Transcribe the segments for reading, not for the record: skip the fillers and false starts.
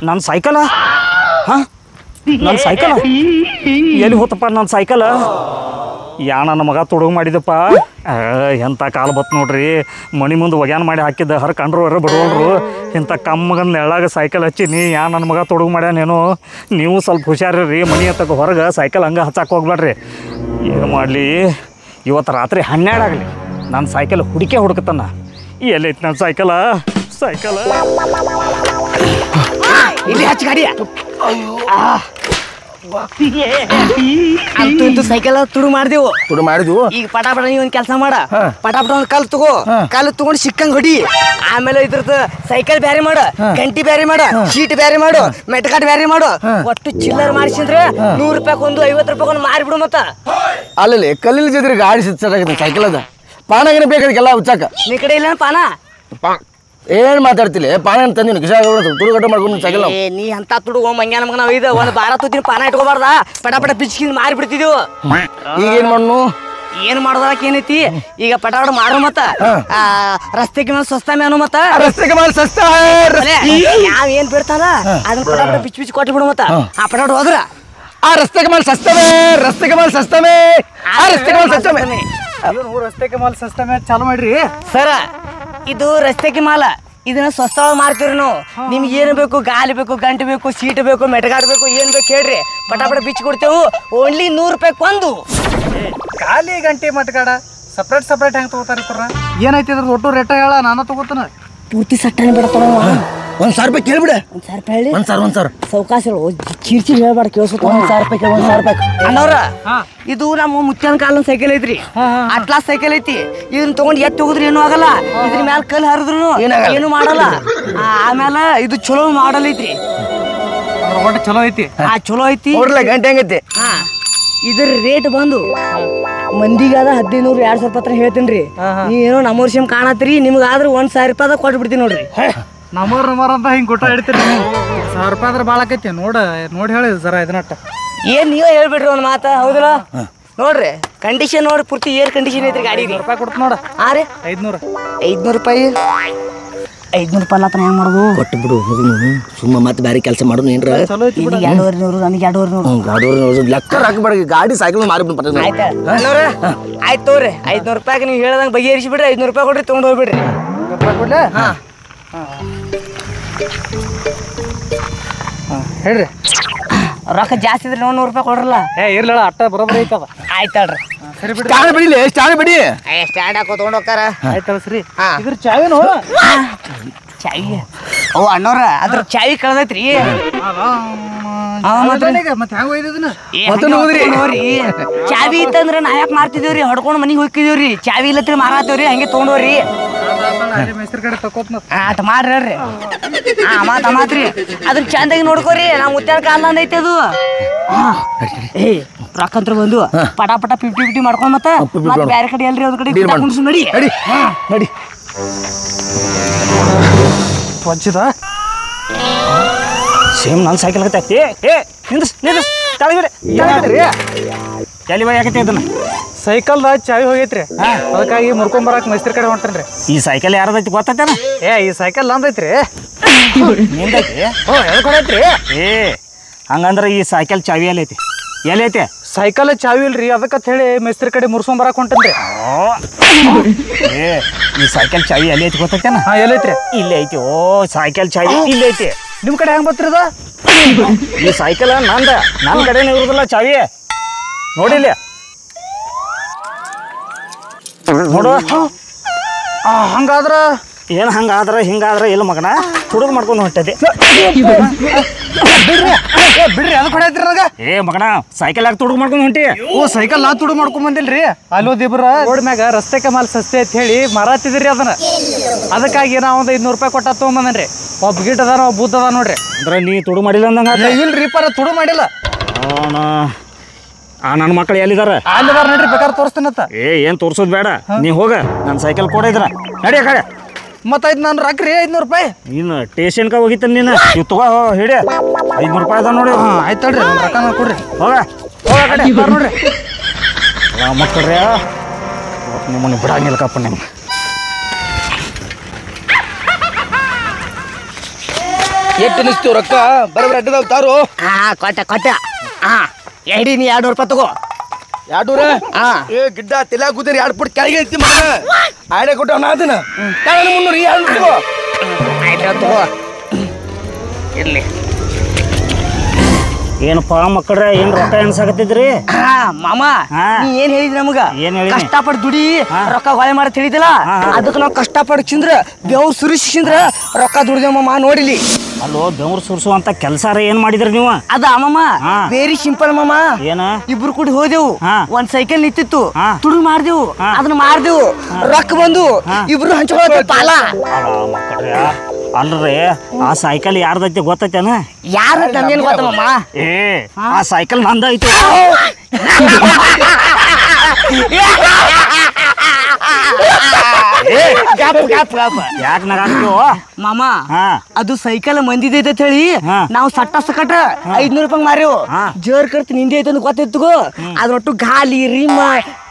ನನ್ನ ಸೈಕಲ ಹಾಂ ನನ್ನ ಸೈಕಲ ಎಲ್ಲಿ ಹೋತಪ್ಪ ನನ್ನ ಸೈಕಲ ಯಾ ನನ್ನ ಮಗ ತೊಡಗು ಮಾಡಿದಪ್ಪ ಎಂಥ ಕಾಲು ಬತ್ತು ನೋಡ್ರಿ ಮನೆ ಮುಂದೆ ಒಗ್ಯಾನ ಮಾಡಿ ಹಾಕಿದ್ದ ಹರ್ಕಂಡ್ರು ಹೊರ ಬಿಡೋಲ್ರು ಇಂಥ ಕಮ್ಮಗನ ನೆಳ್ಳಾಗ ಸೈಕಲ್ ಹಚ್ಚೀನಿ ಯಾ ನನ್ನ ಮಗ ತೊಡಗು ಮಾಡ್ಯಾನೇನು ನೀವು ಸ್ವಲ್ಪ ಹುಷಾರಿರಿ ಮನೆ ಹತ್ತಕ್ಕೆ ಹೊರಗೆ ಸೈಕಲ್ ಹಂಗೆ ಹಚ್ಚಕ್ಕೆ ಹೋಗ್ಬೇಡ್ರಿ ಏನು ಮಾಡಲಿ ಇವತ್ತು ರಾತ್ರಿ 12 ಆಗಲಿ ನನ್ನ ಸೈಕಲ್ ಹುಡುಕತ್ತಾನ ಎಲ್ಲೈತಿ ನನ್ನ ಸೈಕಲ ಇಲ್ಲಿ ಹಚ್ಚ ಗಾಡಿ ಅಂತೂ ಸೈಕಲ್ ತುಡು ಮಾಡಿದೆವು ಈಗ ಪಟಾಪಟ ನೀ ಒಂದ್ ಕೆಲಸ ಮಾಡ ಪಟಾಪಟ ಒಂದ್ ಕಲ್ ತಗೋ ಕಲ್ ತಗೊಂಡು ಸಿಕ್ಕಂಗ್ ಹೊಡಿ ಆಮೇಲೆ ಇದ್ರದ್ದು ಸೈಕಲ್ ಬ್ಯಾರೆ ಮಾಡು ಗಂಟಿ ಬ್ಯಾರೆ ಮಾಡು ಶೀಟ್ ಬ್ಯಾರೆ ಮಾಡು ಮೆಟ್ಕಾಟ್ ಬ್ಯಾರೆ ಮಾಡು ಒಟ್ಟು ಚಿಲ್ಲರ್ ಮಾಡಿಸಿದ್ರೆ 100 ರೂಪಾಯಿ 50 ರೂಪಾಯಿ ಮಾರಿಬಿಡು ಮತ್ತ ಅಲ್ಲಿ ಕಲ್ಲಿನ ಜೊತೆ ಗಾಡಿ ಸೈಕಲ್ ಅದ ಪಾನಾಗೇನೆ ಬೇಕಾದಕ್ಕೆಲ್ಲ ಹುಚ್ಚಾಕ ನೀ ಕಡೆ ಇಲ್ಲ ಪಾನ ಏನ್ ಮಾತಾಡ್ತಿಲ್ಲ ಪಾನ ತಂದಿನ ತುಡುಗಟ್ಟ ಮಾಡ್ಕೊಂಡು ಸೈಕಲ್ ನೀ ಅಂತ ತುಡುಗೋ ಮಂಗ್ಯಾನ ಮಗ ನಾವ್ ಇದು ಒಂದ್ ಬಾರ ತುತ್ತಿನ ಪಾನ ಇಟ್ಕೋಬಾರ್ದ ಪಟಾಪಟ ಪಿಚ್ಕಿಂದ ಮಾರಿ ಬಿಡ್ತಿದ್ವು ಈಗ ಏನ್ ಮಾಡ್ನು ಏನ್ ಮಾಡೋದಕ್ಕೆ ಏನೈತಿ ಈಗ ಪಟಾಪಟ ಮಾಡು ಮತ್ತ ರಸ್ತೆಗೆ ಮೇಲೆ ಸಸ್ತಾ ಮೇನು ಮತ್ತ ರಸ್ತೆಗೆ ಮೇಲೆ ಸಸ್ತಾ ನಾವ್ ಏನ್ ಬಿಡ್ತಾರ ಅದನ್ನ ಪಟಾಪಟ ಪಿಚ್ ಕೊಟ್ಟು ಬಿಡು ಮತ್ತ ಆ ಪಟಾಪಟ ಹೋದ್ರ ಆ ರಸ್ತೆಗೆ ಮೇಲೆ ಸಸ್ತಮೇ ರಸ್ತೆಗೆ ಮೇಲೆ ಸಸ್ತಮೇ ಚಾಲು ಮಾಡ್ರಿ ಸರ ಇದು ರಸ್ತೆಗೆ ಮಾಲ ಇದನ್ನ ಸ್ವಸ್ಥ ಮಾರ್ತೀವಿ ನಾವು ನಿಮ್ಗೆ ಏನು ಬೇಕು ಗಾಲಿ ಬೇಕು ಗಂಟು ಬೇಕು ಸೀಟ್ ಬೇಕು ಮೆಟಗಾಡ್ ಬೇಕು ಏನ್ ಬೇಕು ಹೇಳ್ರಿ ಪಟಾಪಟ ಬಿಚ್ಚಿ ಕೊಡ್ತೇವು ಓನ್ಲಿ 100 ರೂಪಾಯಿ ಕೊಂದು ಗಾಲಿ ಗಂಟೆ ಮಟ್ಗಾಡ ಸಪ್ರೇಟ್ ಹೆಂಗ್ ತಗೋತಾರ ಏನೈತಿ ಅದ್ರ ಒಟ್ಟು ರೇಟ ಹೇಳ ನಾನು ತಗೋತಾನ ಪೂರ್ತಿ ಸಟ್ಟನೆ ಬಿಡತಾರ 1,000 ರೂಪಾಯಿ ಕೇಳ್ಬಿಡ 1,000 ರೂಪಾಯಿ ಹೇಳಿ 1,000 ಸೌಕಾಶ ಚೀರ್ಚಿ ಹೇಳ್ಬಾರ್ದು ಕೇಳಿಸುತ್ತ 1,000 ರೂಪಾಯಿ ಅಣ್ಣವ್ರ ಇದು ನಮ್ಮ ಮುತ್ಯಾನ ಕಾಲದ ಸೈಕಲ್ ಐತ್ರಿ ಅಟ್ಲಾಸ್ ಸೈಕಲ್ ಐತಿ ಇದನ್ನ ತಗೊಂಡ್ ಎತ್ತಿ ಹೋಗುದ್ರಿ ಏನು ಆಗಲ್ಲ ಇದ್ರ ಮ್ಯಾಲ ಕಲ್ ಹರಿದ್ರು ಏನು ಮಾಡಲ್ಲ ಆಮೇಲೆ ಇದು ಚಲೋ ಮಾಡಲ್ ಐತ್ರಿ ಚಲೋ ಐತಿ ಚಲೋ ಐತಿ ಗಂಟೆ ಹೆಂಗೈತಿ ಇದ್ರ ರೇಟ್ ಬಂದು ಮಂದಿಗಾದ 1500 2,000 ರೂಪಾಯಿ ಹತ್ರ ಹೇಳ್ತೀನಿ ನೀ ಏನೋ ನಮ್ಮ ವರ್ಷ ಕಾಣತ್ರಿ ನಿಮ್ಗಾದ್ರೆ 1,000 ರೂಪಾಯಿ ಕೊಟ್ಟು ಬಿಡ್ತೀನಿ ನೋಡ್ರಿ ನಮರ್ ಅಂತ ಹಿಂಗ್ ಕೊಟ್ಟ ಇಡ್ತೀರಿ 1,000 ರೂಪಾಯಿ ಆದ್ರೆ ಭಾಳ ಆಕೈತಿ ನೋಡಿ ಹೇಳಿ ಜರ ಇದನ್ನಟ್ಟ ಏನ್ ನೀವೇ ಹೇಳ್ಬಿಡ್ರಿ ಒಂದ್ ಮಾತ ಹೌದಲ್ಲ ನೋಡ್ರಿ ಕಂಡೀಷನ್ ನೋಡ್ರಿ ಪೂರ್ತಿ ಏರ್ ಕಂಡೀಷನ್ ಐತ್ರಿ ಗಾಡಿ 100 ರೂಪಾಯಿ ಕೊಡ್ತು ನೋಡ ರೀ 500 ರೂಪಾಯಿ 500 ರೂಪಾಯಿ ಅಲ್ಲ ಹೆಂಗ್ ಮಾಡೋದು ಕೊಟ್ಟು ಬಿಡು ಹೋಗಿ ಸುಮ್ಮ ಮತ್ತೆ ಬೇರೆ ಕೆಲಸ ಮಾಡೋನು ಏನ್ರ 2,200 ನನಗೆ 2,200 ಲೆಕ್ಕ ಹಾಕಬೇಡ ಗಾಡಿ ಸೈಕಲ್ ಮಾರಿಬಿಟ್ಟು ಆಯ್ತು ತೋರಿ 500 ರೂಪಾಯಿಗೆ ನೀವು ಹೇಳ್ದಂಗೆ ಬಗೆಹರಿಸಿ ಬಿಡ್ರಿ 500 ರೂಪಾಯಿ ಕೊಡ್ರಿ ತೊಗೊಂಡು ಹೋಗ್ಬಿಡ್ರಿ ಹೇಳ್ರಿ ರೊಕ್ಕ ಜಾಸ್ತಿ ಇದ್ರೆ 100 ರೂಪಾಯಿ ಕೊಡ್ರಲ್ಲ ಇರ್ಲಿಲ್ಲ ಅಟ್ಟ ಬರೋಬ್ಬರಿ ಐತದ ಆಯ್ತಲ್ರಿ ಸರಿ ಬಿಡಿ ಸ್ಟ್ಯಾಂಡ್ ಬಿಡಿ ಸ್ಟ್ಯಾಂಡ್ ಹಾಕೋ ತೊಗೊಂಡು ಹೋಗ್ತಾರ ಆಯ್ತಲ್ಲ ಸರಿ ಇದ್ರ ಚಾವಿನೋ ಚಾವಿ ಅಣ್ಣವ್ರ ಅದ್ರ ಚಾವಿ ಕಳ್ದೈತ್ರಿ ಚಾವಿ ಇತ್ತಂದ್ರ ನಾ ಯಾಕೆ ಮಾರ್ತಿದೇವ್ರಿ ಹೊಡ್ಕೊಂಡು ಮನಿಗೆ ಹೋಗಿದೇವ್ರಿ ಚಾವಿ ಇಲ್ಲತ್ರಿ ಮಾರಾತೇವ್ರಿ ಹಂಗೆ ತೊಗೊಂಡವ್ರಿ ಆಟ ಮಾಡ್ರಿ ಹೇಳ್ರಿ ಮಾತ್ರಿ ಅದ್ರ ಚಂದಾಗಿ ನೋಡ್ಕೋರಿ ನಾ ಮುತ್ಯಾನ ಕಾಲ ಐತಿ ಅದು ರೊಕ್ಕಂತ್ರ ಬಂದು ಪಟಾಪಟ 50-50 ಮಾಡ್ಕೊಂಡ್ ಮತ್ತ ಬೇರೆ ಕಡೆ ಎಲ್ರಿ ಒಂದ್ ಕಡೆ ನಡಿ ನಡಿ ವಂಚಿದ ಸೇಮ್ ನನ್ನ ಸೈಕಲ್ ಆಗತ್ತೆ ನಿಂದ್ರಸ್ ಎಲ್ಲಿ ಬೈ ಆಗತ್ತೆ ಅದನ್ನ ಸೈಕಲ್ದ ಚಾವಿ ಹೋಗೈತ್ರಿ ಅದಕ್ಕಾಗಿ ಮುರ್ಕೊಂಬರಕ್ ಮೈಸ್ತ್ರಿ ಕಡೆ ಹೊಂಟೇನ್ರಿ ಈ ಸೈಕಲ್ ಯಾರದೈತಿ ಗೊತ್ತೈತೇನ ಈ ಸೈಕಲ್ ನಂದೈತ್ರಿ ನಿಂದೈತಿ ಹೇಳ್ಕೊಡೈತ್ರಿ ಹಂಗಂದ್ರೆ ಈ ಸೈಕಲ್ ಚಾವಿ ಎಲ್ಲೈತಿ ಸೈಕಲ್ ಚಾವಿ ಇಲ್ರಿ ಅದಕ್ಕಂತ ಹೇಳಿ ಮೈಸ್ತ್ರಿ ಕಡೆ ಮುರ್ಸ್ಕೊಂಬರಕ್ ಹೊಂಟೇನ್ರಿ ಈ ಸೈಕಲ್ ಚಾವಿ ಎಲ್ಲಿ ಐತಿ ಗೊತ್ತೈತೇನ ಎಲ್ಲೈತ್ರಿ ಇಲ್ಲೇ ಐತಿ ಸೈಕಲ್ ಚಾವಿ ಇಲ್ಲೇ ಐತಿ ನಿಮ್ ಕಡೆ ಹೆಂಗ್ ಬರ್ತಿರದ ಈ ಸೈಕಲ್ ನನ್ನ ಕಡೆನೇ ಇರುದಿಲ್ಲ ಚಾವಿ ನೋಡಿಲ್ಲ ನೋಡು ಹಂಗಾದ್ರ ಏನು ಹಿಂಗಾದ್ರೆ ಇಲ್ಲ ಮಗನ ಹುಡುಗ ಮಾಡ್ಕೊಂಡು ಹೊಂಟದೆ ಬಿಡ್ರಿ ಅದು ಕೊಡೈತ್ರಿ ನನಗೆ ಮಗನ ಸೈಕಲ್ ಯಾಕೆ ತುಡುಗು ಮಾಡ್ಕೊಂಡು ಹೊಂಟಿ ಸೈಕಲ್ ನಾ ತುಡುಗು ಮಾಡ್ಕೊಂಡ್ ಬಂದಿಲ್ರಿ ಅಲ್ಲೋದಿಬ್ರ ರೋಡ್ ಮ್ಯಾಗ ರಸ್ತೆಗೆ ಮಾಲ್ ಸಸ್ತೆ ಅಂತ ಹೇಳಿ ಮಾರಾತಿದ್ರಿ ಅದನ್ನ ಅದಕ್ಕಾಗಿ ನಾ ಒಂದು 500 ರೂಪಾಯಿ ಕೊಟ್ಟ ತೊಗೊಂಬಂದನ್ರಿ ಒಬ್ಬ ಗಿಟ್ ಅದಾನ ಒಬ್ಬ ಬೂತ್ ಅದ ನೋಡ್ರಿ ಅಂದ್ರೆ ನೀ ತುಡು ಮಾಡಿಲ್ಲ ಅಂದಂಗ ಇಲ್ರಿ ಪರ ತುಡು ಮಾಡಿಲ್ಲ ನನ್ನ ಮಕ್ಕಳು ಎಲ್ಲಿದಾರ ನೋಡ್ರಿ ಬೇಕಾದ್ರೆ ತೋರಿಸ್ತೀನತ್ತ ಏನ್ ತೋರ್ಸೋದ್ ಬೇಡ ನೀ ಹೋಗ ನನ್ನ ಸೈಕಲ್ ಕೊಡಿದ್ರ ನಡಿ ಕಡೆ ಮತ್ತಾಯ್ತು ನಾನು ರಾಕ್ರಿ 500 ರೂಪಾಯಿ ಇನ್ನು ಟೇಷನ್ಕ ಹೋಗಿತ್ತ ನೀನು ಇವ್ ತಗೋ ಹಿಡಿ 500 ರೂಪಾಯಿ ಅದ ನೋಡಿ ಆಯ್ತು ಹೇಳ್ರಿ ನನ್ನ ರೊಕ್ಕ ಕೊಡ್ರಿ ಹೋಗ ಕಡೆ ನೋಡ್ರಿ ಮಕ್ಕಳ್ರಿ ನಿಮ್ಮನ್ನ ಬಿಡಂಗಿಲ್ಲಕಪ್ಪ ನಿಮ್ಗೆ ಎಷ್ಟು ಅನಿಸ್ತೀವಿ ರೊಕ್ಕ ಬರೋಬ್ಬರ ಅಡ್ಡದಾವ್ ತಾರು ಕೊಟ್ಟ ಎಡಿ ನೀ 200 ರೂಪಾಯಿ ತಗೋ 200 ಏ ಗಿಡ್ಡ ತಲೆ ಕೂತೀರಿ 2 ಫುಟ್ ಕೆಳಗೆ ಐತಿ ಮಗ ಆಯ್ಡೆ ಕೊಟ್ಟವ್ ನಾ ಅದನ್ನ 300 200 ತಗೋ ಆಯ್ತು ತಗೋ ಇರ್ಲಿ ಏನಪ್ಪ ಮಕ್ಕಳ್ರೆ ಏನ್ ರೊಕ್ಕ ಎನ್ಸಾಕತ್ತಿದ್ರಿ ಮಾಮ ನೀ ಏನ್ ಹೇಳಿದ್ರಿ ನಮಗ ಏನ್ ಹೇಳಿನಿ? ಕಷ್ಟಪಟ್ಟು ದುಡಿ ರೊಕ್ಕ ಹೊಳೆ ಮಾಡತ್ ಹೇಳಿದಿಲ್ಲ ಅದಕ್ಕೆ ನಾವು ಕಷ್ಟಪಟ್ಟು ಚಿಂದ್ರ ಬೆವ್ರು ಸುರಿಸಿಂದ್ರ ರೊಕ್ಕ ದುಡಿದೇವ ಮಾಮ ನೋಡಿಲಿ ಅಲ್ಲೋ ಬೆವ್ರು ಸುರ್ಸುವಂತ ಕೆಲ್ಸಾರ ಏನ್ ಮಾಡಿದ್ರಿ ನೀವು ಅದ ಮಾಮ ವೆರಿ ಸಿಂಪಲ್ ಮಾಮ ಏನ ಇಬ್ರು ಕೂಡಿ ಹೋದೆವು ಒಂದ್ ಸೈಕಲ್ ನಿಂತಿತ್ತು ತುಡು ಮಾಡ್ದೆವು ಅದನ್ನ ಮಾರ್ದೆವು ರೊಕ್ಕ ಬಂದು ಇಬ್ರು ಹಂಚ್ಕೊಳತ್ತ ಪಾಲ ಮಕ್ಕಳ್ರೆ ಅಲ್ರಿ ಆ ಸೈಕಲ್ ಯಾರ್ದೈತಿ ಗೊತ್ತೈತೇನ ಯಾರ ನಮ್ಗೇನ್ ಗೊತ್ತ ಮಾಮ ಏ ಆ ಸೈಕಲ್ ನಂದೈತಿ ಯಾಕೆ ನಗಾಡ್ತೀವೋ ಮಾಮ ಅದು ಸೈಕಲ್ ಮಂದಿದೆ ಅಂತ ಹೇಳಿ ನಾವು ಸಕಟ 500 ರೂಪಾಯಿ ಮಾರೇವು ಜೋರ್ ಖರ್ಚು ನಿಂದೆ ಐತೆ ಅಂತ ಗೊತ್ತಿತ್ತು ಅದ್ರೊಟ್ಟು ಗಾಲಿ ರಿಮ್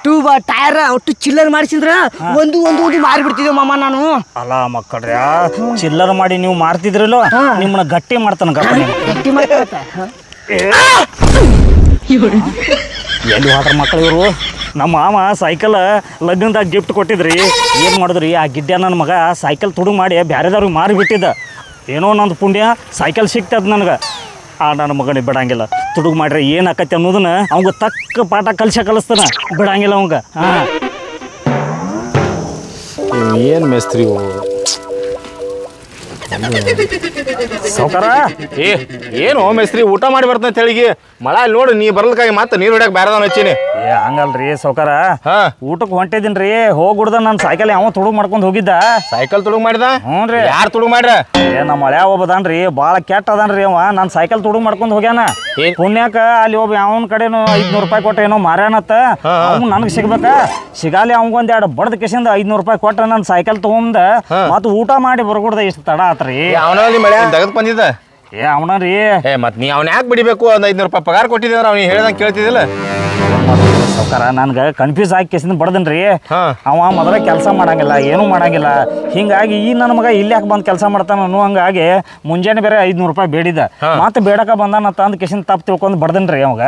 ಟ್ಯೂಬ್ ಟೈರ್ ಒಟ್ಟು ಚಿಲ್ಲರ್ ಮಾಡಿಸಿದ್ರ ಒಂದು ಮಾರಿಬಿಡ್ತಿದ್ದೇವೆ ಮಾಮ ನಾನು ಅಲ್ಲ ಮಕ್ಕಳ್ರೆ ಚಿಲ್ಲರ್ ಮಾಡಿ ನೀವು ಮಾರ್ತಿದ್ರಲ್ಲೋ ನಿಮ್ಮನ್ನ ಗಟ್ಟಿ ಮಾಡ್ತಾನ ಗಟ್ಟಿ ಮಾಡ್ತಾ ಎಲ್ಲಿ ಹೋದ್ರ ಮಕ್ಕಳು ಇವರು ನಮ್ಮ ಮಾಮ ಸೈಕಲ್ ಲಗ್ನದಾಗ ಗಿಫ್ಟ್ ಕೊಟ್ಟಿದ್ರಿ ಏನು ಮಾಡಿದ್ರಿ ಆ ಗಿಡ್ಡ ನನ್ನ ಮಗ ಸೈಕಲ್ ತುಡುಗು ಮಾಡಿ ಬೇರೆದವ್ರಿಗೆ ಮಾರಿಬಿಟ್ಟಿದ್ದ ಏನೋ ನಂದು ಪುಣ್ಯ ಸೈಕಲ್ ಸಿಕ್ತದ ನನಗೆ ಆ ನನ್ನ ಮಗನಿಗೆ ಬಿಡಂಗಿಲ್ಲ ತುಡುಗು ಮಾಡ್ರೆ ಏನು ಆಕತಿ ಅನ್ನೋದನ್ನ ಅವಂಗ ತಕ್ಕ ಪಾಠ ಕಲಿಸ್ತಾನ ಬಿಡಂಗಿಲ್ಲ ಅವಂಗ ಏನು ಮೇಸ್ತ್ರಿ ಸೌಕಾರ ಏನು ಮೇಸ್ತ್ರಿ ಊಟ ಮಾಡಿ ಬರ್ತಾನೆ ತೆಳಿಗೆ ಮಳ ನೋಡಿ ನೀ ಬರ್ಲಕ್ಕಾಗಿ ಮತ್ತೆ ನೀರು ಹೊಡ್ಯಾಕ ಬೇರೆದವನ್ ಹಚ್ಚಿನಿ ಏ ಹಂಗಲ್ರಿ ಸೌಕಾರ ಊಟಕ್ಕೆ ಹೊಂಟಿದ್ದೀನ್ರಿ ಹೋಗ್ಬಿಡ್ದ ನನ್ನ ಸೈಕಲ್ ಯಾವ ತುಡುಗು ಮಾಡ್ಕೊಂಡು ಹೋಗಿದ್ದ ಸೈಕಲ್ ತುಡುಗು ಮಾಡಿದ ಹ್ಞೂ ರೀ ಯಾರು ತುಡುಗು ಮಾಡ್ರ ಏ ನಮ್ಮ ಹಳೆ ಒಬ್ಬದಾನ್ರಿ ಭಾಳ ಕೆಟ್ಟ ಅದಾನ್ರಿ ಅವ ನನ್ನ ಸೈಕಲ್ ತುಡುಗು ಮಾಡ್ಕೊಂಡು ಹೋಗ್ಯಾನ ಪುಣ್ಯಾಕ ಅಲ್ಲಿ ಒಬ್ಬ ಯಾವನ ಕಡೆನು 500 ರೂಪಾಯಿ ಕೊಟ್ಟ ಏನೋ ಮಾರ್ಯಾನತ್ತ ಅವ್ನು ನನಗೆ ಸಿಗ್ಬೇಕ ಸಿಗಾಲಿ ಅವಂಗೊಂದ್ 2 ಬಡ್ದ ಕಿಸಿಂದ 500 ರೂಪಾಯಿ ಕೊಟ್ಟ ನನ್ನ ಸೈಕಲ್ ತಗೊಂಡ್ ಮತ್ತೆ ಊಟ ಮಾಡಿ ಬರ್ಕೊಡ್ದ ಇಷ್ಟು ತಡ ಆತ್ರಿ ಅವನಲ್ಲಿ ಮಳೆ ತೆಗೆದು ಬಂದಿದ್ದ ಏ ಅವನರಿ ಮತ್ ನೀ ಅವ್ನ ಯಾಕೆ ಬಿಡಿಬೇಕು ಒಂದು 500 ರೂಪಾಯಿ ಪಗಾರ ಕೊಟ್ಟಿದ್ದೀರ ಅವ್ನಿಗೆ ಹೇಳ್ದಂಗೆ ಕೇಳ್ತಿದ್ದಿಲ್ಲ ಸೌಕಾರ ನನ್ಗೆ ಕನ್ಫ್ಯೂಸ್ ಆಗಿ ಕೇಸಿಂದ ಬಡ್ದನ್ರಿ ಅವ ಮೊದಲ ಕೆಲಸ ಮಾಡಂಗಿಲ್ಲ ಏನೂ ಮಾಡಂಗಿಲ್ಲ ಹಿಂಗಾಗಿ ಈ ನನ್ನ ಮಗ ಇಲ್ಲಿ ಯಾಕೆ ಬಂದು ಕೆಲಸ ಮಾಡ್ತಾನ ಅನ್ನೋ ಹಂಗಾಗಿ ಮುಂಜಾನೆ ಬೇರೆ 500 ರೂಪಾಯಿ ಬೇಡಿದ ಮತ್ತೆ ಬೇಡಕ ಬಂದಾನ ತಂದು ಕೇಸಿಂದ ತಪ್ಪು ತಿಳ್ಕೊಂಡು ಬಡ್ದನ್ರಿ ಅವಾಗ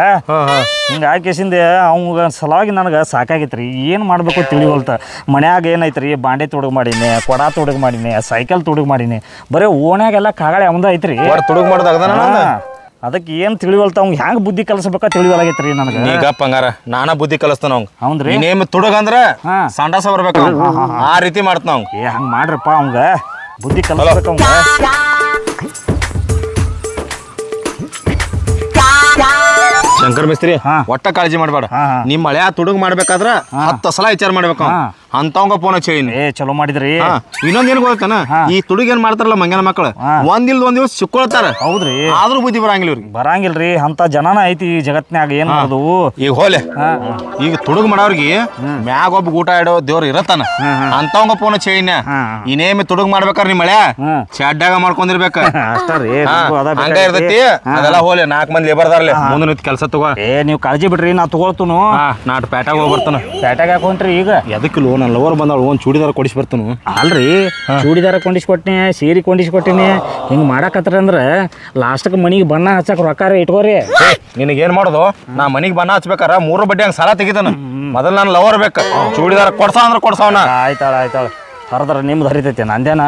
ಹಿಂಗಾಗಿ ಕೇಸಿಂದ ಅವಂಗ ಸಲುವಾಗಿ ನನಗೆ ಸಾಕಾಗಿತ್ರಿ ಏನು ಮಾಡಬೇಕು ತಿಳಿವಲ್ತ ಮನ್ಯಾಗ ಏನೈತ್ರಿ ಬಾಂಡೆ ತುಡುಗು ಮಾಡೀನಿ ಕೊಡ ತುಡುಗು ಮಾಡೀನಿ ಸೈಕಲ್ ತುಡುಗು ಮಾಡೀನಿ ಬರೀ ಓಣ್ಯಾಗೆಲ್ಲ ಕಾಗಳೆ ಅವಂದ ಐತ್ರಿ ತುಡುಗು ಮಾಡೋದಾಗ ಅದಕ್ಕೆ ಏನು ತಿಳಿವಲ್ತ ಅವ್ಗೆ ಹೆಂಗೆ ಬುದ್ಧಿ ಕಲಿಸ್ಬೇಕ ತಿಳಿವಲಾಗೈತ್ರಿ ನನಗೆ ಈಗಪ್ಪ ಹಂಗಾರ ನಾನಾ ಬುದ್ಧಿ ಕಲಿಸ್ತಾನ ಅವ್ನು ಹೌದ್ರಿ ನೇಮ್ ತುಡುಗಂದ್ರ ಸಂಡಾಸ ಬರ್ಬೇಕು ಆ ರೀತಿ ಮಾಡ್ತಾನ ಅವ್ನು ಏ ಹಂಗೆ ಮಾಡ್ರಪ್ಪ ಅವಂಗ ಬುದ್ಧಿ ಕಲಿಸ್ಬೇಕು ಅವಂಗ ಶಂಕರ್ ಮಿಸ್ತ್ರಿ ಒಟ್ಟ ಕಾಳಜಿ ಮಾಡಬೇಡ ನಿಮ್ಮ ಮಳೆ ತುಡುಗು ಮಾಡ್ಬೇಕಾದ್ರ 10 ಸಲ ವಿಚಾರ ಮಾಡ್ಬೇಕು ಅಂತವಂಗ ಫೋನ್ ಹಚ್ಚೇನಿ ಏ ಚಲೋ ಮಾಡಿದ್ರಿ ಇನ್ನೊಂದ್ ಏನ್ ಗೊತ್ತಾನ ಈ ತುಡುಗ ಏನ್ ಮಾಡ್ತಾರಲ್ಲ ಮಂಗನ ಮಕ್ಕಳು ಒಂದ್ ದಿವಸ ಸಿಕ್ಕೊಳ್ತಾರ ಹೌದ್ರಿ ಆದ್ರೂ ಬುದ್ಧಿ ಬರಂಗಿಲ್ಲ ಇವ್ರಿಗೆ ಬರಂಗಿಲ್ರಿ ಅಂತ ಜನನ ಐತಿ ಈ ಜಗತ್ನ್ಯಾಗ ಏನ್ ಮಾಡೋದು ಈಗ ಹೋಲೆ ಈಗ ತುಡುಗು ಮಾಡೋರ್ಗಿ ಮ್ಯಾಗ ಒಬ್ಬ ಊಟ ಇಡೋ ದೇವ್ರ ಇರತ್ತಾನ ಅಂತವಂಗ ಫೋನ್ ಹಚ್ಚೇನ ಇನ್ನೇಮಿ ತುಡುಗು ಮಾಡ್ಬೇಕಾರ ನಿಮ್ ಮಳೆ ಶೆಡ್ಡಾಗ ಮಾಡ್ಕೊಂಡಿರ್ಬೇಕ ಹಂಗ ಇರ್ತೈತಿ ಅದೆಲ್ಲ ಹೋಲೆ 4 ಮಂದಿ ಲೇಬರ್ದಾರ್ಲೆ ಮುಂದೆ ನಿಂತ ಕೆಲಸ ತಗೋ ಏ ನೀವು ಕಾಳಜಿ ಬಿಡ್ರಿ ನಾ ತಗೊಳ್ತನು ನಾಟ್ ಪ್ಯಾಟಾಗ ಹೋಗಿ ಬರ್ತಾನ ಪ್ಯಾಟಾಗ ಹಾಕೊಂಡ್ರಿ ಈಗ ಎದಕ್ಕಿಲ್ಲ ನನ್ನ ಲವರ್ ಬಂದಾಳು ಒಂದ್ ಚೂಡಿದಾರ ಕೊಡಿಸಿ ಬರ್ತಾನು ಅಲ್ರಿ ಚೂಡಿದಾರ ಕೊಂಡಿಸ್ಕೊಟ್ಟಿನಿ ಸೀರೆ ಕೊಂಡಿಸ್ಕೊಟ್ಟಿನಿ ಹಿಂಗ್ ಮಾಡಾಕತ್ರ ಅಂದ್ರ ಲಾಸ್ಟ್ಗೆ ಮನಿಗೆ ಬಣ್ಣ ಹಚ್ಚಕ್ ರೊಕ್ಕ ಇಟ್ಕೋರಿ ನಿನಗೇನ್ ಮಾಡೋದು ನಾ ಮನಿಗೆ ಬಣ್ಣ ಹಚ್ಬೇಕಾರ 3 ಬಡ್ಡಿ ಹಂಗ ಸಾಲ ತೆಗಿತಾನ ಮೊದಲ್ ನಾನು ಲವರ್ ಬೇಕ ಚೂಡಿದಾರ ಕೊಡ್ಸಾವ ಅಂದ್ರ ಕೊಡ್ಸಾವನ ಆಯ್ತಾಳ ಹರದ್ರ ನಿಮ್ದು ಹರಿತೈತಿ ನಂದೇನ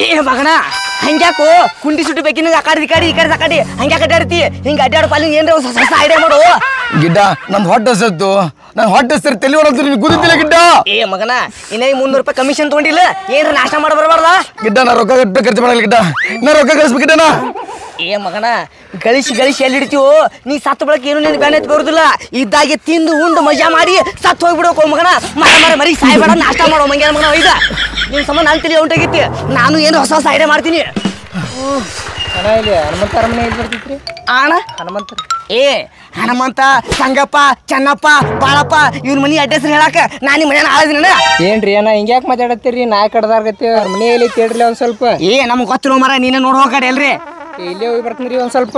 ಏ ಮಗನ ಹಂಗ್ಯಾಕು ಕುಂಡಿ ಸುಟ್ಟಿ ಬೇಕಿನ ಈ ಕಡೆ ಹಂಗ್ಯಾಕ ಅಡ್ಡಾಡ್ತಿ ಹಿಂಗ ಅಡ್ಡಾಡ ಪಾಲಿಂಗ್ ಏನ್ರ ಹೊಸ ಐಡಿಯಾ ಮಾಡು ಗಿಡ್ಡ ನಂದು ಹೊಟ್ಟೆ ಸತ್ತು ನಾನು ಹೊಟ್ಟೆ ಸರಿ ತಲೆ ಹೊಡೋದ್ರಿ ಗುದ್ದಿಲ್ಲ ಗಿಡ್ಡ ಏ ಮಗನ ಇನ್ನ 300 ರೂಪಾಯಿ ಕಮಿಷನ್ ತಗೊಂಡಿಲ್ಲ ಏನ್ರ ನಾಷ್ಟ ಮಾಡ ಬರಬಾರ್ದ ಗಿಡ್ಡ ನಾ ರೊಕ್ಕ ಗಟ್ಟ ಖರ್ಚು ಮಾಡಲ್ಲ ಗಿಡ್ಡ ನಾ ರೊಕ್ಕ ಕಳಿಸ್ಬೇಕು ಗಿಡ್ಡನ ಏ ಮಗನ ಗಳಿಸಿ ಎಲ್ಲಿ ಹಿಡಿತೀವೋ ನೀ ಸತ್ತು ಬಳಕ ಏನು ನಿನ್ ಬ್ಯಾನ್ ಐತಿ ಬರುದಿಲ್ಲ ಇದ್ದಾಗೆ ತಿಂದು ಉಂಡು ಮಜಾ ಮಾಡಿ ಸತ್ತು ಹೋಗ್ಬಿಡೋಕೋ ಮಗನ ಮರಿ ಸಾಯ್ಬೇಡ ನಾಷ್ಟ ಮಾಡೋ ಮಂಗ್ಯಾನ ಮಗನ ಒಯ್ದ ನಿನ್ ಸಂಬಂಧ ನಾನು ತಲೆ ಉಂಟಾಗಿತ್ತಿ ನಾನು ಏನು ಹೊಸ ಐಡಿಯಾ ಮಾಡ್ತೀನಿ ಹನುಮಂತ ಅರಮನೆ ಎಲ್ಲಿ ಬರ್ತೈತ್ರಿ ಅಣ್ಣ ಹನುಮಂತ ಏ ಹನುಮಂತ ಸಂಗಪ್ಪ ಚೆನ್ನಪ್ಪ ಬಾಳಪ್ಪ ಇವ್ನ ಮನಿ ಅಡ್ರೆಸ್ ಹೇಳಾಕ ನಾನು ಮನೆಯನ್ನ ಆಳಿದಿನ ಏನ್ರಿ ಅಣ್ಣ ಹಿಂಗ್ಯಾಕೆ ಮಾತಾಡತ್ತೀರಿ ನಾಯಿ ಕಡ್ದಾರ್ಗತ್ತಿ ಅರಮನೆ ಎಲ್ಲಿ ಕೇಳ್ರಿ ಒಂದ್ ಸ್ವಲ್ಪ ಏ ನಮ್ಗೆ ಗೊತ್ತಿರೋ ಮರ ನೀನೇ ನೋಡ್ ಹೋಗಡೆ ಅಲ್ರಿ ಇಲ್ಲೇ ಹೋಗಿ ಬರ್ತೀನಿ ಒಂದ್ ಸ್ವಲ್ಪ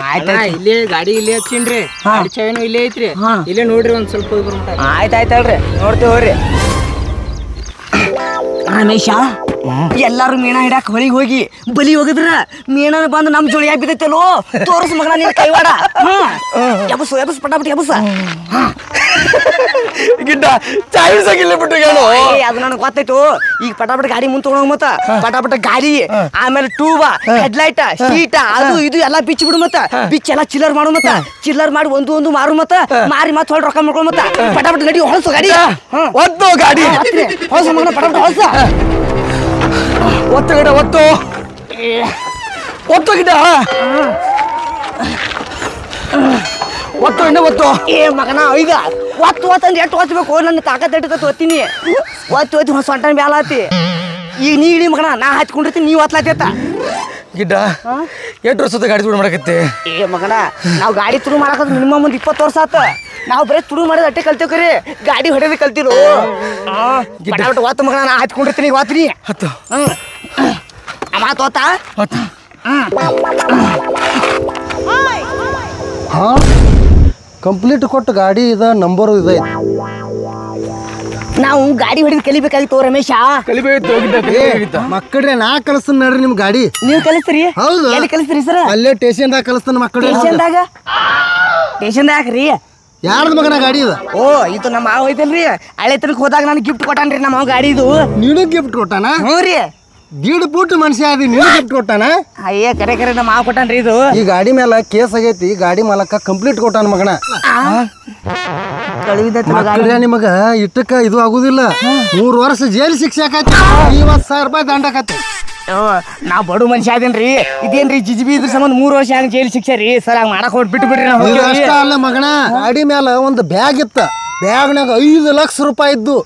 ಆಯ್ತು ಇಲ್ಲೇ ಗಾಡಿ ಇಲ್ಲೇ ಹಚ್ಚಿನ್ರಿ ಗಾಡಿ ಚಾವಿನೂ ಇಲ್ಲೇ ಐತ್ರಿ ಇಲ್ಲೇ ನೋಡ್ರಿ ಒಂದ್ ಸ್ವಲ್ಪ ಹೋಗಿ ಬರ್ಬಿಟ್ಟ ಆಯ್ತಾಯ್ತಲ್ರಿ ನೋಡ್ತೇವೆ ಹೋಗ್ರಿ ರಮೇಶ ಎಲ್ಲಾರು ಮೀನ ಹಿಡಾಕ ಹೊಳಿಗೆ ಹೋಗಿ ಬಲಿ ಹೋಗಿದ್ರ ಮೀನನ ಬಂದು ನಮ್ ಜೋಳಿ ಬಿದ್ದೈತಲ್ಲೋ ತೋರ್ಸ್ ಮಗನ ನೀನ್ ಕೈವಾಡ ಎಬಸು ಎಬಸ್ ಪಟಾಪಟಿ ಎಬಸ ಗಿಡ್ಡ ಚಾಯ್ ಹಿಡ್ಸಕ್ಕಿಲ್ಲ ಬಿಟ್ಟು ಹೇಳು ಅದು ನನಗೆ ಗೊತ್ತಾಯ್ತು ಈಗ ಪಟಾಪಟ ಗಾಡಿ ಮುಂದ್ ತಗೊಂಡ್ ಮತ್ತ ಪಟಾಪಟ ಗಾಡಿ ಆಮೇಲೆ ಟೂಬ ಹೆಡ್ಲೈಟ್ ಶೀಟ ಅದು ಇದು ಎಲ್ಲಾ ಬಿಚ್ಚಿ ಬಿಡು ಮತ್ತ ಬಿಚ್ಚಿ ಎಲ್ಲಾ ಚಿಲ್ಲರ್ ಮಾಡು ಮತ್ತ ಚಿಲ್ಲರ್ ಮಾಡಿ ಒಂದು ಮಾರು ಮತ್ತ ಮಾರಿ ಮತ್ತ ಹೊಳ್ ರೊಕ್ಕ ಮಾಡ್ಕೊಳ್ ಮತ್ತ ಪಟಾಪಟ ನಡಿ ಹೊಳಸು ಗಾಡಿ ಒತ್ತು ಗಾಡಿ ಹೊಳಸ ಮಗನ ಪಟಾಪಟ ಹೊಳಸ ಒತ್ತು ಗಿಡ ಒತ್ತು ಒತ್ತು ಗಿಡ ಒತ್ತು ಎಣ್ಣೆ ಒತ್ತು ಏ ಮಗನ ಈಗ ಒತ್ತು ಅಂದ್ರೆ ಎಷ್ಟು ಒತ್ತಬೇಕು ನನ್ನ ತಾಕತ್ ಎಟ್ಟತ ಒತ್ತೀನಿ ಒತ್ತು ಸೊಂಟ ಬ್ಯಾಲ ಆತಿ ಈಗ ನೀ ಇಡಿ ಮಗನ ನಾ ಹಚ್ಕೊಂಡಿರ್ತೀನಿ ನೀವ್ ಒತ್ಲಾತೇತ ಗಿಡ್ಡ ಎಷ್ಟು ವರ್ಷದ ಗಾಡಿ ತುಡು ಮಾಡಕತ್ತಿ ಏ ಮಗನ ನಾವು ಗಾಡಿ ತುಡು ಮಾಡಕ ಮಿನಿಮಮ್ ಒಂದು 20 ವರ್ಷ ಆತ ನಾವು ಬರೀ ತುಡು ಮಾಡೋದು ಅಟ್ಟೆ ಕಲ್ತೇವ್ ಕರಿ ಗಾಡಿ ಹೊಡೆದು ಕಲ್ತಿರು ಪಟಾಪಟ ಒತ್ತು ಮಗನ ನಾ ಹಚ್ಕೊಂಡಿರ್ತೀನಿ ಒತ್ತೀನಿ ಹತ್ತು ಮಾತು ಓತಾ ಹತ್ತು ಕಂಪ್ಲೀಟ್ ಕೊಟ್ಟು ಗಾಡಿ ಇದ ನಂಬರು ಇದೆ ನಾವು ಗಾಡಿ ಹೊಡೆದು ಕಲಿಬೇಕಾಗಿತ್ತು ರಮೇಶ ಕಲಿಬೇಕು ಮಕ್ಕಳ್ರೆ ನಾ ಕಲಿಸ್ತೀನಿ ನೋಡ್ರಿ ನಿಮ್ ಗಾಡಿ ನೀವು ಕಲಿಸ್ತೀರಿ ಹೌದು. ಎಲ್ಲಿ ಕಲಿಸ್ತೀರಿ ಸರ್ ಅಲ್ಲೇ ಸ್ಟೇಷನ್ದಾಗ ಕಲಿಸ್ತಾನ ಮಕ್ಕಳು ಸ್ಟೇಷನ್ದಾಗ ರೀ ಯಾರ್ದ ಮಗನ ಗಾಡಿ ಇದ ಓ ಇದು ನಮ್ಮ ಮಾವ ಐತಲ್ರಿ ಹಳೆ ತನಕ ಹೋದಾಗ ನಾನು ಗಿಫ್ಟ್ ಕೊಟ್ಟಾನ್ರಿ ನಮ್ಮ ಮಾವ ಗಾಡಿ ಇದು ನೀನು ಗಿಫ್ಟ್ ಕೊಟ್ಟಾನ ಹ್ಞೂ ರೀ ದೀಡ್ ಪುಟ್ ಮನುಷ್ಯ ಅದಿ ನೀನು ಗಿಫ್ಟ್ ಕೊಟ್ಟಾನ ಅಯ್ಯ ಕರೆ ನಮ್ಮ ಮಾವ ಕೊಟ್ಟಾನ್ರಿ ಇದು ಈ ಗಾಡಿ ಮೇಲೆ ಕೇಸ್ ಆಗೈತಿ ಗಾಡಿ ಮಾಲಕ ಕಂಪ್ಲೀಟ್ ಕೊಟ್ಟಾನ ಮಗನ ಕಳುವಿದೈತಿ ಮಕ್ಕಳ್ರೆ ನಿಮಗ ಇಟ್ಟಕ್ಕ ಇದು ಆಗುದಿಲ್ಲ 3 ವರ್ಷ ಜೈಲ್ ಶಿಕ್ಷೆ ಆಕತಿ 50,000 ರೂಪಾಯಿ ದಂಡ ಆಕತಿ ನಾ ಬಡು ಮನುಷ್ಯ ಅದೇನ್ರಿ ಇದೇನ್ರಿ ಜಿಜಿಬಿ ಇದ್ರ ಸಂಬಂಧ 3 ವರ್ಷ ಹಂಗ ಜೈಲ್ ಶಿಕ್ಷೆ ರೀ ಸರ್ ಹಂಗ ಮಾಡಕ್ ಹೊಟ್ಟು ಬಿಟ್ಟು ಬಿಡ್ರಿ ನಾವು ಇದು ಅಷ್ಟ ಅಲ್ಲ ಮಗನ ಗಾಡಿ ಮೇಲೆ ಒಂದು ಬ್ಯಾಗ್ ಇತ್ತ ಬ್ಯಾಗ್ನಾಗ 5 ಲಕ್ಷ ರೂಪಾಯಿ ಇದ್ದು